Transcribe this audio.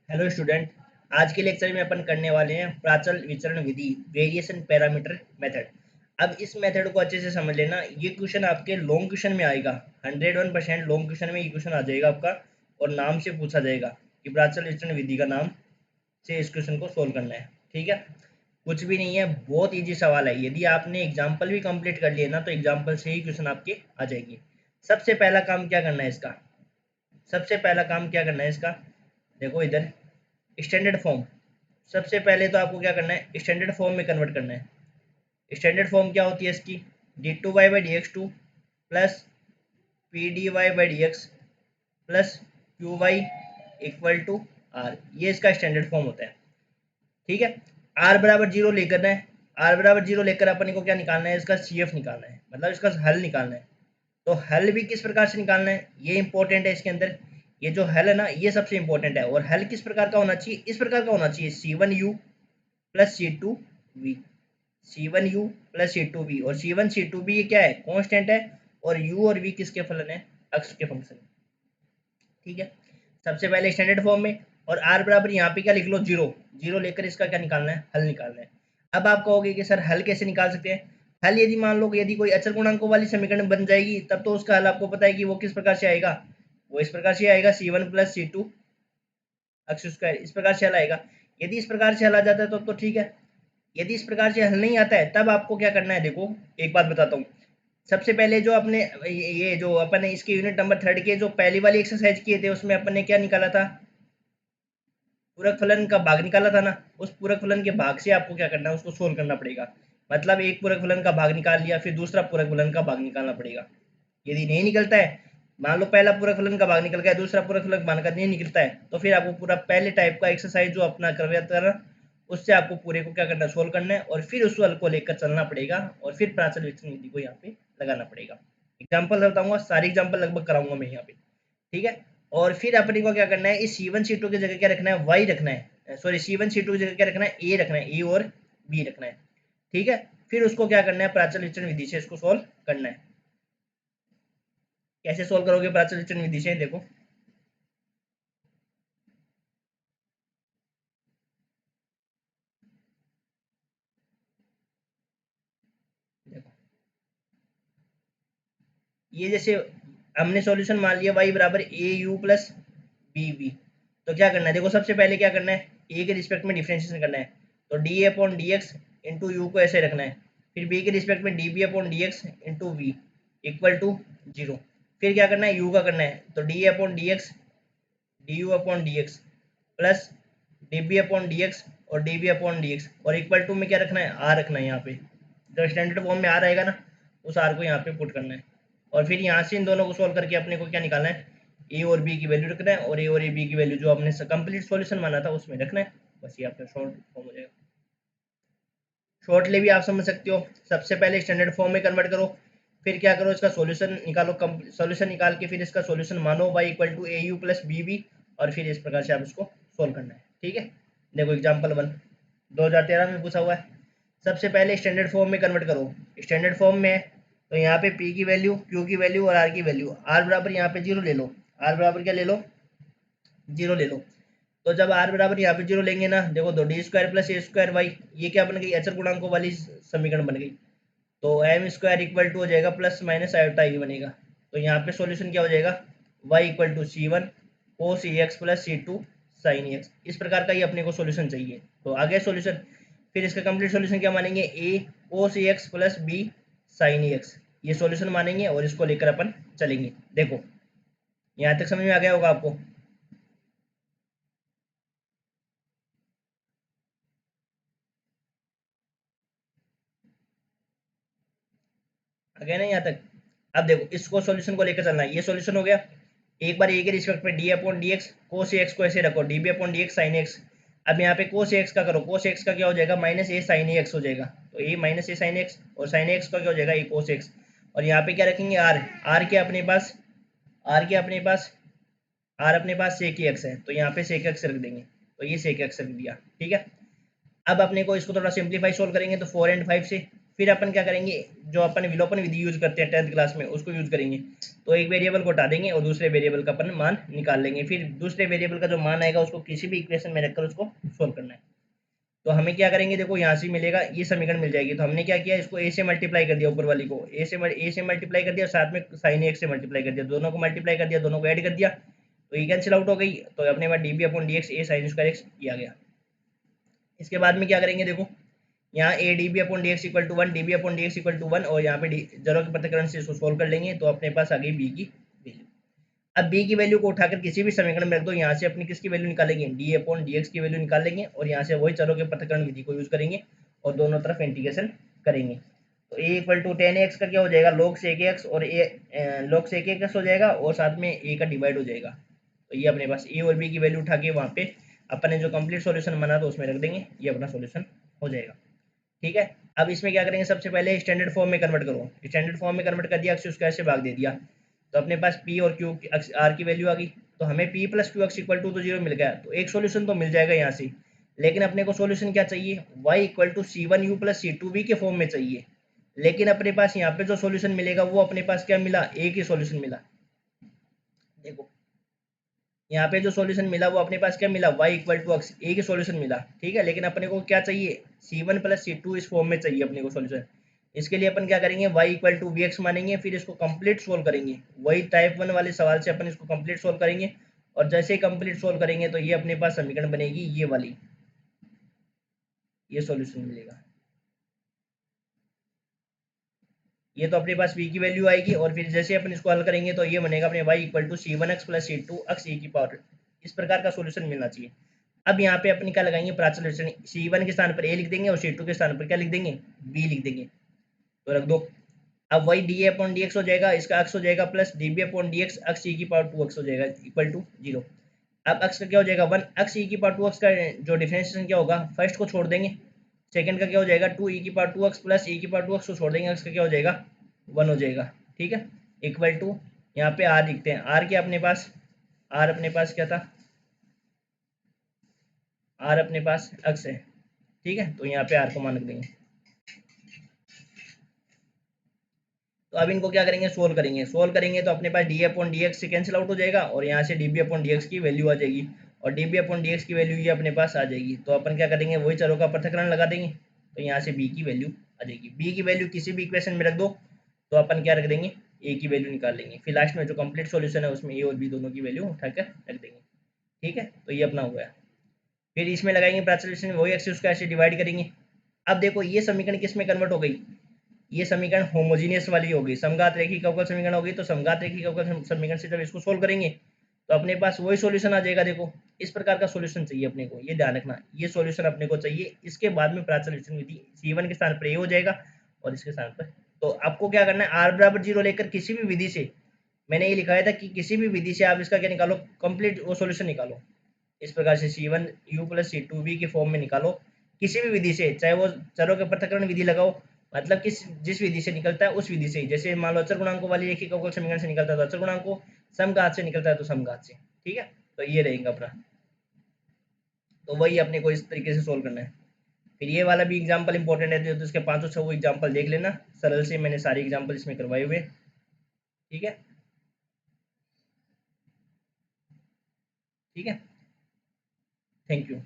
Hello student. आज के lecture में अपन करने वाले हैं प्राचल विचरण विधि, वेरिएशन पैरामीटर मेथड। अब इस मेथड को अच्छे से समझ लेना। ये क्वेश्चन आपके लॉन्ग क्वेश्चन में आएगा। 101% लॉन्ग क्वेश्चन में ये क्वेश्चन आ जाएगा आपका, और नाम से पूछा जाएगा कि प्राचल विचरण विधि का नाम से इस क्वेश्चन को सोल्व करना है। ठीक है, कुछ भी नहीं है, बहुत ईजी सवाल है। यदि आपने एग्जाम्पल भी कंप्लीट कर लिया ना, तो एग्जाम्पल से ही क्वेश्चन आपके आ जाएंगे। सबसे पहला काम क्या करना है इसका, सबसे पहला काम क्या करना है इसका, देखो इधर स्टैंडर्ड फॉर्म। सबसे पहले तो आपको क्या करना है, स्टैंडर्ड फॉर्म में कन्वर्ट करना है। स्टैंडर्ड फॉर्म क्या होती है इसकी, d2y/dx2 plus pdy/dx plus qy equal to r. ये इसका स्टैंडर्ड फॉर्म होता है। ठीक है, आर बराबर जीरो लेकर है। आर बराबर जीरो लेकर अपन को क्या निकालना है, इसका सी एफ निकालना है, मतलब इसका हल निकालना है। तो हल भी किस प्रकार से निकालना है, ये इंपॉर्टेंट है इसके अंदर। ये जो हल है ना, ये सबसे इंपॉर्टेंट है। और हल किस प्रकार का होना चाहिए, इस प्रकार का होना चाहिए, C1u plus C2v। C1u plus C2v, और C1 C2v ये क्या है, कांस्टेंट है। और u और v किसके फलन है, अक्ष के फंक्शन। ठीक है, सबसे पहले स्टैंडर्ड फॉर्म में। और r बराबर यहाँ पे क्या लिख लो, जीरो। जीरो लेकर इसका क्या निकालना है, हल निकालना है। अब आप कहोगे कि सर हल कैसे निकाल सकते हैं। हल यदि मान लो यदि कोई अचर गुणांकों वाली समीकरण बन जाएगी, तब तो उसका हल आपको पता है कि वो किस प्रकार से आएगा, वो इस प्रकार से आएगा, C1 प्लस C2 अक्ष स्क्वायर, इस प्रकार से हल आएगा। यदि इस प्रकार से हल आ जाता है तो ठीक है। यदि इस प्रकार से हल नहीं आता है, तब आपको क्या करना है, देखो एक बात बताता हूँ। सबसे पहले जो अपने ये जो अपन ने इसके यूनिट नंबर 3 के जो पहली वाली एक्सरसाइज किए थे, उसमें अपन ने क्या निकाला था, पूरक फलन का भाग निकाला था ना। उस पूरक फलन के भाग से आपको क्या करना है, उसको सोल्व करना पड़ेगा। मतलब एक पूरक फलन का भाग निकाल लिया, फिर दूसरा पूरक फलन का भाग निकालना पड़ेगा। यदि नहीं निकलता है, मान लो पहला पूरक फलन का भाग निकल गया, दूसरा पूरक फलन का भाग नहीं निकलता है, तो फिर आपको पूरा पहले टाइप का एक्सरसाइज जो अपना करवाया था ना, उससे आपको पूरे को क्या करना है, सोल्व करना है। और फिर उस हल को लेकर चलना पड़ेगा, और फिर प्राचल विचलन विधि को यहाँ पे लगाना पड़ेगा। एग्जाम्पल बताऊंगा, सारे एग्जाम्पल लगभग कराऊंगा मैं यहाँ पे। ठीक है, और फिर अपने को क्या करना है, इस C1 C2 की जगह क्या रखना है, y रखना है, सॉरी C1 C2 की जगह क्या रखना है, a रखना है, a और b रखना है। ठीक है, फिर उसको क्या करना है, प्राचल विचलन विधि से इसको सोल्व करना है। कैसे सोल्व करोगे प्राचल विचलन विधि से, देखो देखो ये जैसे हमने सॉल्यूशन मान लिया y बराबर ए यू प्लस बी वी। तो क्या करना है, देखो सबसे पहले क्या करना है, a के रिस्पेक्ट में डिफरेंशिएशन करना है। तो D A upon D X into U को ऐसे रखना है। फिर b के रिस्पेक्ट में D B upon D X into V equal to zero. फिर क्या करना है, u का करना है। तो D A upon D X D U upon D X plus D B upon D X और D B upon D X, और इक्वल टू में क्या रखना है, आर रखना है। यहाँ पे जो स्टैंडर्ड फॉर्म में आर आएगा ना, उस आर को यहाँ पे पुट करना है। और फिर यहाँ से इन दोनों को सोल्व करके अपने को क्या निकालना है, ए और बी की वैल्यू रखना है, और ए और ए बी की वैल्यू जो आपने कंप्लीट सॉल्यूशन माना था उसमें रखना है। बस ये आपका शॉर्ट फॉर्म हो जाएगा। शॉर्टली भी आप समझ सकते हो। सबसे पहले स्टैंडर्ड फॉर्म में कन्वर्ट करो, फिर क्या करो, इसका सॉल्यूशन निकालो। सॉल्यूशन निकाल के फिर इसका सॉल्यूशन मानो y equal to a u plus b b, और फिर इस प्रकार से आप इसको सोल्व करना है। ठीक है, देखो एग्जाम्पल 1 2013 में पूछा हुआ है। सबसे पहले स्टैंडर्ड फॉर्म में कन्वर्ट करो। स्टैंडर्ड फॉर्म में है, तो यहाँ पे p की वैल्यू, q की वैल्यू और r की वैल्यू। r बराबर यहाँ पे जीरो ले लो, r बराबर क्या ले लो, जीरो ले लो। तो जब r बराबर यहाँ पे जीरो लेंगे ना, देखो तो डी स्क्वायर प्लस ए स्क्वायर वाई, ये क्या बन गई, अचर गुणांकों वाली समीकरण बन गई। तो एम स्क्वायर इक्वल टू हो जाएगा प्लस माइनस आयोटा ही बनेगा। तो यहाँ पे सॉल्यूशन क्या हो जाएगा, y equal to C1 cos x plus C2 sin x. इस प्रकार का ही अपने को सॉल्यूशन चाहिए। तो आगे सॉल्यूशन, फिर इसका कंप्लीट सॉल्यूशन क्या मानेंगे, a cos x plus b sin x, ये सॉल्यूशन मानेंगे और इसको लेकर अपन चलेंगे। देखो यहाँ तक समझ में आ गया होगा आपको। आ गया ना यहाँ तक। अब देखो इसको सॉल्यूशन को लेकर चलना है, ये सॉल्यूशन हो गया। एक बार ए के रिस्पेक्ट में d upon D x cos x को ऐसे रखो, d B upon D x sine x. अब यहाँ पे कोस एक्स का करो, कोस एक्स का क्या हो जाएगा, माइनस ए साइन एक्स हो जाएगा। तो ए माइनस ए साइन एक्स, और साइन एक्स का क्या हो जाएगा, ए कोस एक्स। और यहाँ पे क्या रखेंगे, आर। आर के अपने पास, आर के अपने पास, आर अपने पास सेक एक्स है, तो यहाँ पे सेक एक्स रख देंगे। तो ये सेक एक्स रख दिया। ठीक है, अब अपने को इसको थोड़ा सिंप्लीफाई सोल्व करेंगे, तो 4 and 5 से फिर अपन क्या करेंगे, जो अपन विलोपन विधि यूज करते हैं 10th क्लास में उसको यूज करेंगे। तो एक वेरिएबल को हटा देंगे और दूसरे वेरिएबल का अपन मान निकाल लेंगे। फिर दूसरे वेरिएबल का जो मान आएगा उसको किसी भी इक्वेशन में रखकर उसको सोल्व करना है। तो हमें क्या करेंगे, देखो यहाँ से मिलेगा, ये समीकरण मिल जाएगी। तो हमने क्या किया, इसको ए से मल्टीप्लाई कर दिया, ऊपर वाली को ए से मल्टीप्लाई कर दिया, साथ में साइन एक्स से मल्टीप्लाई कर दिया, दोनों को मल्टीप्लाई कर दिया, दोनों को ऐड कर दिया, तो ये कैंसिल आउट हो गई। तो अपने पास D B upon D X A sine square X ये आ गया। इसके बाद में क्या करेंगे, देखो यहाँ a d B upon D x equal to one, d B upon D x equal to one, और यहाँ पे जरो के पृथक्करण से इसको सोल्व कर लेंगे। तो अपने पास आ गई बी की वैल्यू। अब बी की वैल्यू को उठाकर किसी भी समीकरण में रख दो, यहाँ से अपनी किसकी वैल्यू निकालेंगे, डी अपॉन डी एक्स की वैल्यू निकाल लेंगे, और यहाँ से वही चरों के पृथक्करण विधि को यूज करेंगे और दोनों तरफ इंटीग्रेशन करेंगे। तो ए इक्वल टू टेन एक्स का क्या हो जाएगा, log से एक एक्स, और ए log से एक एक्स हो जाएगा, और साथ में ए का डिवाइड हो जाएगा। तो ये अपने पास ए और बी की वैल्यू उठा के वहाँ पे अपन ने जो कंप्लीट सॉल्यूशन बना तो उसमें रख देंगे, ये अपना सॉल्यूशन हो जाएगा। ठीक है, अब इसमें क्या करेंगे, सबसे पहले स्टैंडर्ड फॉर्म में कन्वर्ट करो। स्टैंडर्ड फॉर्म में कन्वर्ट कर दिया, एक्स स्क्वायर से भाग दे दिया, तो अपने पास पी और क्यू आर की वैल्यू आ गई। तो हमें p plus q x equal to तो जीरो मिल गया, तो एक सॉल्यूशन तो मिल जाएगा यहाँ से। लेकिन अपने को सॉल्यूशन क्या चाहिए, y equal to C one u plus C two v के फॉर्म में चाहिए। लेकिन अपने पास यहाँ पे जो सॉल्यूशन मिलेगा वो अपने पास क्या मिला, एक ही सॉल्यूशन मिला। देखो यहाँ पे जो सॉल्यूशन मिला वो अपने पास क्या मिला, y इक्वल टू एक्स, एक ही सॉल्यूशन मिला। ठीक है, लेकिन अपने को क्या चाहिए, c1 प्लस c2 इस फॉर्म में चाहिए अपने को सॉल्यूशन। इसके लिए अपन क्या करेंगे, y equal to v x मानेंगे, फिर इसको कंप्लीट सोल्व करेंगे। वही टाइप 1 वाले सवाल से अपन इसको कंप्लीट सोल्व करेंगे, और जैसे ही कंप्लीट सोल्व करेंगे तो ये अपने पास समीकरण बनेगी ये वाली, ये सॉल्यूशन मिलेगा। ये तो अपने पास v की वैल्यू आएगी, और फिर जैसे अपन इसको हल करेंगे तो ये बनेगा अपने y equal to C one X plus C two X E की पावर। इस प्रकार का सॉल्यूशन मिलना चाहिए। अब यहाँ पे अपन क्या लगाएंगे, प्राचल विचरण, C1 के स्थान पर A लिख देंगे और C2 के स्थान पर क्या लिख देंगे, B लिख देंगे, तो रख दो। अब वही D A upon D X हो जाएगा, इसका अक्स हो जाएगा plus D B upon D X X E की पावर टू एक्स हो जाएगा इक्वल टू जीरो। अब अक्स का क्या हो जाएगा, वन, अक्स ई की पावर टू एक्स का जो डिफरेंशिएशन क्या होगा, फर्स्ट को छोड़ देंगे, सेकंड का क्या हो जाएगा, टू ई की पावर टू एक्स प्लस ई की पावर टू एक्स को छोड़ देंगे, एक्स का क्या हो जाएगा, वन हो जाएगा। ठीक है, इक्वल टू, यहाँ पे आर लिखते हैं, आर क्या अपने पास, आर अपने पास क्या था, आर अपने पास अक्स है। ठीक है, तो यहाँ पे आर को मान रख देंगे। तो अब इनको क्या करेंगे, सोल्व करेंगे। सोल्व करेंगे तो अपने पास डी अपॉन डी एक्स से कैंसिल आउट हो जाएगा, और यहाँ से d B upon D x की वैल्यू आ जाएगी, और D B upon D x की वैल्यू ये अपने पास आ जाएगी। तो अपन क्या करेंगे, वही चरों का पृथक्करण लगा देंगे, तो यहाँ से बी की वैल्यू आ जाएगी। बी की वैल्यू किसी भी इक्वेशन में रख दो, तो अपन क्या रख देंगे, ए की वैल्यू निकाल लेंगे। फिर लास्ट में जो कंप्लीट सॉल्यूशन है उसमें ए और बी दोनों की वैल्यू उठाकर रख देंगे। ठीक है, तो ये अपना हो गया। फिर इसमें लगाएंगे प्राचल, वही एक्स स्क्वायर से डिवाइड करेंगे। अब देखो ये समीकरण किस में कन्वर्ट हो गई, ये समीकरण होमोजीनियस वाली होगी, समघात रेखिक अवकल समीकरण होगी। तो समघात रेखिक अवकल समीकरण से जब इसको सोल्व करेंगे तो अपने पास वही सॉल्यूशन आ जाएगा। देखो इस प्रकार का सॉल्यूशन चाहिए अपने को, ये ध्यान रखना, ये सॉल्यूशन अपने को चाहिए। इसके बाद में प्राचल विचलन विधि, C1 के स्थान पर ए हो जाएगा और इसके स्थान पर, तो आपको क्या करना है, आर बराबर जीरो लेकर किसी भी विधि से, मैंने ये लिखाया था कि किसी भी विधि से आप इसका क्या निकालो, कंप्लीट वो सॉल्यूशन निकालो। इस प्रकार से C1 you plus C2 v के फॉर्म में निकालो किसी भी विधि से, चाहे वो चरों के पृथक्करण विधि लगाओ, मतलब कि जिस विधि से निकलता है उस विधि से ही। जैसे मान लो अचर गुणांकों वाली रेखिक अवकल समीकरण से निकलता है तो अचर गुणांकों, समघात से निकलता है तो समघात से। ठीक है, तो ये रहेगा अपना, तो वही अपने को इस तरीके से सोल्व करना है। फिर ये वाला भी एग्जाम्पल इंपॉर्टेंट है, तो इसके पांचों छह एग्जाम्पल देख लेना, सरल से मैंने सारे एग्जाम्पल इसमें करवाए हुए। ठीक है, ठीक है, थैंक यू।